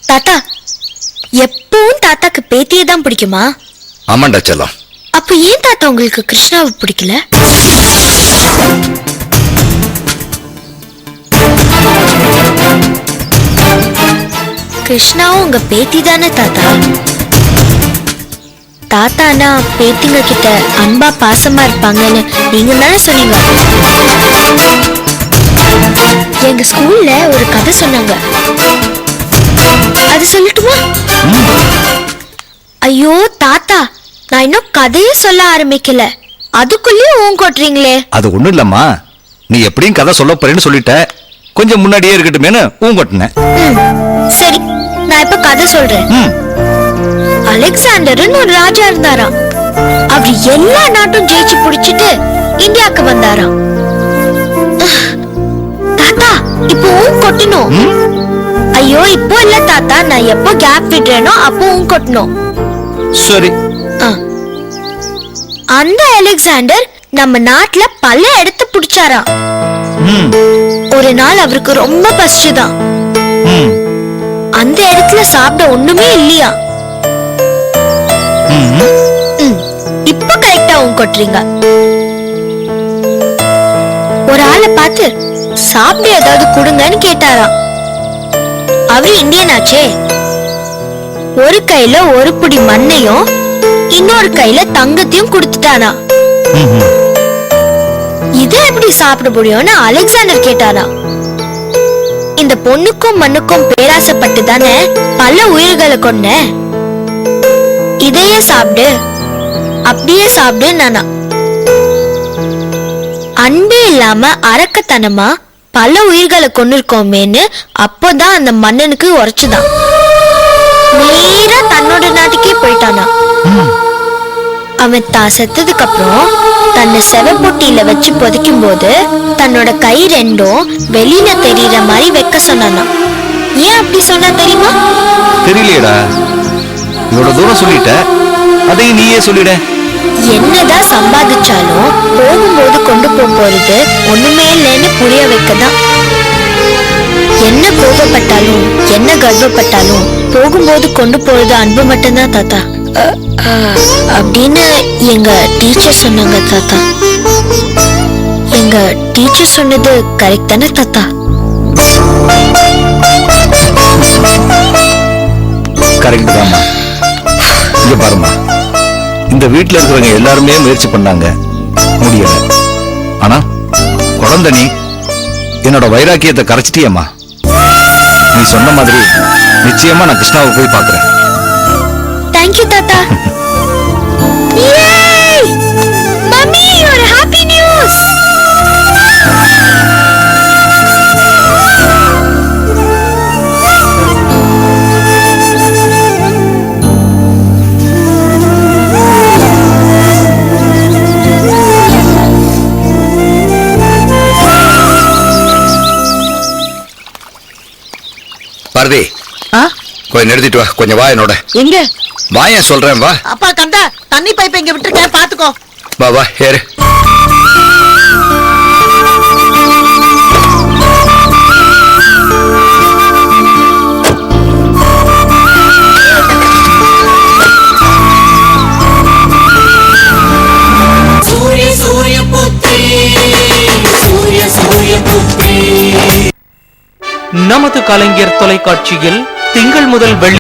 தாத்தா, எப்பவும் தாத்தாக்கு பேத்தியை தான் பிடிக்குமா? ஆமாண்டா செல்லம். அப்ப ஏன் தாத்தா உங்களுக்கு கிருஷ்ணாவை பிடிக்கல? கிருஷ்ணாவும் உங்க பேத்தி தானே தாத்தா? தாத்தானா பேத்திங்க கிட்ட அன்பா பாசமா இருப்பாங்கன்னு நீங்க தானே சொன்னீங்க. எங்க ஸ்கூல்ல ஒரு கதை சொன்னாங்க, அது சொல்லட்டுமா? ஐயோ தாத்தா, நான் இன்னும் கதையே சொல்ல ஆரம்பிக்கல, அதுக்குள்ளேயும் ஊன் கொட்டுறீங்களே. அது ஒண்ணும் இல்லம்மா, நீ எப்படியும் கதை சொல்ல போறேன்னு சொல்லிட்ட, கொஞ்சம் முன்னாடியே இருக்கட்டுமேனு ஊன் கொட்டினேன். சரி, நான் இப்ப கதை சொல்றேன். அலெக்சாண்டர்னு ஒரு ராஜா இருந்தாராம். அவர் எல்லா நாட்டும் ஜெயிச்சு புடிச்சிட்டு இந்தியாவுக்கு வந்தாராம். தாத்தா, இப்போ ஊன் கொட்டணும். ஐயோ இப்போ இல்ல தாத்தா, நான் எப்போ கேப் விடுறேனோ அப்போ ஊன் கொட்டணும். சரி. அந்த அலெக்சாண்டர் நம்ம நாட்டுல பல இடத்தை புடிச்சாராம். ஒரு நாள் அவருக்கு ரொம்ப பசிச்சுதான். அந்த இடத்துல சாப்பிட ஒண்ணுமே இல்லையா. இப்ப கரெக்டா ஊன் கொட்டுறீங்க. ஒரு ஆளை பார்த்து சாப்பிட ஏதாவது கொடுங்கன்னு கேட்டாராம். அவரு இந்தியன் ஆச்சே. ஒரு கையில ஒரு புடி மண்ணையும் இன்னொரு கையில தங்கத்தையும் கொடுத்துட்டானா. இதை எப்படி சாப்பிட முடியும்னு அலெக்சாண்டர் கேட்டாரா. இந்த பொண்ணுக்கும் மண்ணுக்கும் பேராசப்பட்டு தானே பல உயிர்களை கொண்ட, இதையே சாப்பிடு, அப்படியே சாப்பிடு நானா. அன்பே இல்லாம அரக்கத்தனமா பல உயிர்களை கொண்டிருக்கோமேன்னு அப்போதான் அந்த மன்னனுக்கு உரைச்சுதான். நேரா தன்னோட நாட்டுக்கே போயிட்டானா. அவன் தான் செத்ததுக்கு அப்புறம் தன்னை செவப்பொட்டியில வச்சு புதைக்கும் போது தன்னோட கை ரெண்டும் வெளியில தெரியற மாதிரி வைக்க சொன்னானா. ஏன் அப்படி சொன்னா தெரியுமா? தெரியலையடா, இவ்வளவு தூரம் சொல்லிட்ட, அதையும் நீயே சொல்லிட. என்னதான் சம்பாதிச்சாலும் போகும்போது கொண்டு போறது ஒண்ணுமே இல்லைன்னு புரிய வைக்கதான். என்ன கோபப்பட்டாலும் என்ன கர்வப்பட்டாலும் போகும்போது கொண்டு போறது அன்பு மட்டும்தான் தாத்தா அப்படின்னு எங்க டீச்சர் சொன்னாங்க தாத்தா. எங்க டீச்சர் சொன்னது கரெக்ட் தானே தாத்தா? கரெக்ட் தான்மா. இங்க பாருமா, இந்த வீட்டுல இருக்கிறவங்க எல்லாருமே முயற்சி பண்ணாங்க, முடியல. ஆனா குழந்தை நீ என்னோட வைராக்கியத்தை கரைச்சிட்டியம்மா. நீ சொன்ன மாதிரி நிச்சயமா நான் கிருஷ்ணாவை போய் பாக்குறேன். தேங்க்யூ தாத்தா. மம்மி, ஒரு ஹாப்பி நியூஸ். பாரதி, கொஞ்சம் நிறுத்திட்டு வா. கொஞ்சம் வா என்னோட. எங்க வாயா சொல்றேன், வா. அப்பா கந்தா, தண்ணி பைப் இங்க விட்டுருக்கேன், பாத்துக்கோ. வா வா, ஏறு. நமது கலைஞர் தொலைக்காட்சியில் திங்கள் முதல் வெள்ளி